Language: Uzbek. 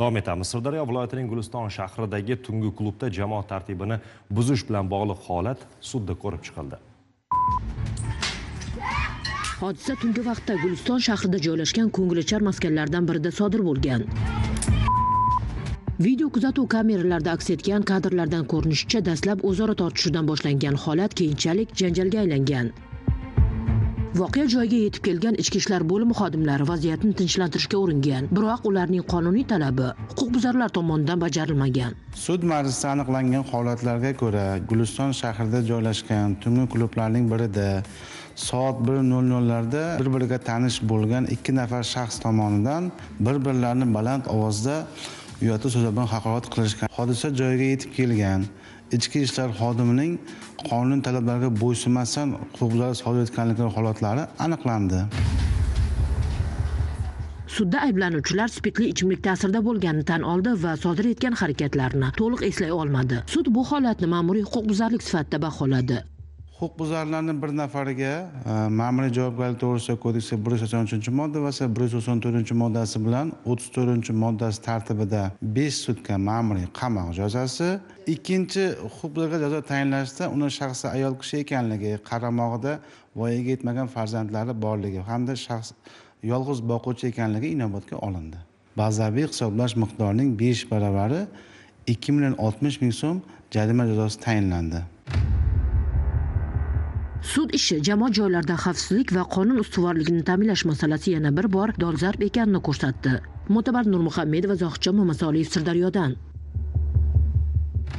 Davom etamiz. Sirdaryo viloyatining Guliston shahridagi tungi klubda jamoat tartibini buzish bilan bog'liq holat sudda ko'rib chiqildi. Hodisa tungi vaqtda Guliston shahrida joylashgan ko'ngilochar maskanlardan birida sodir bo'lgan. Video kuzatuv kameralarida aks etgan kadrlardan ko'rinishicha, dastlab o'zaro tortishuvdan boshlangan holat keyinchalik janjalga aylangan. Voqea joyiga yetib kelgan ichki ishlar bo'limi xodimlari vaziyatni tinchlantirishga uringan, biroq ularning qonuniy talabi huquqbuzarlar tomonidan bajarilmagan. Sud majlisida aniqlangan holatlarga ko'ra, Guliston shahrida joylashgan tungi klublarning birida soat 1:00larda bir-biriga tanish bo'lgan ikki nafar shaxs tomonidan bir-birlarini baland ovozda uyatli so'zlar bilan haqorat qilishgan. Hodisa joyiga yetib kelgan ichki ishlar xodimining qonun talablariga bo'ysunmasdan huquqbuzarlik sodir etganligi holatlari aniqlandi. Sudda ayblanuvchilar spirtli ichimlik ta'sirida bo'lganini tan oldi va sodir etgan harakatlarini to'liq eslay olmadi. Sud bu holatni ma'muriy huquqbuzarlik sifatida baholadi. Huquqbuzarlarning bir nafariga ma'muriy javobgarlik to'g'risida kodeksning 183-modda va 194-moddasi bilan 34-moddasi tartibida 5 sutka ma'muriy qamoq jazosi, ikkinchi huquqbuzarga jazo tayinlashda uning shaxsi ayol kishi ekanligi, qaramog'ida voyaga yetmagan farzandlari borligi hamda shaxs yolg'iz boquvchi ekanligi inobatga olindi. Bazaviy hisoblash miqdorining 5 baravari 2,60,000 so'm jarima jazosi tayinlandi. Sud ishi jamoat joylarida xavfsizlik va qonun ustuvorligini ta'minlash masalasi yana bir bor dolzarb ekanini ko'rsatdi. Mo'tabar Nurmuhammedova, Zohidjon Mamasoliyev, Sirdaryodan.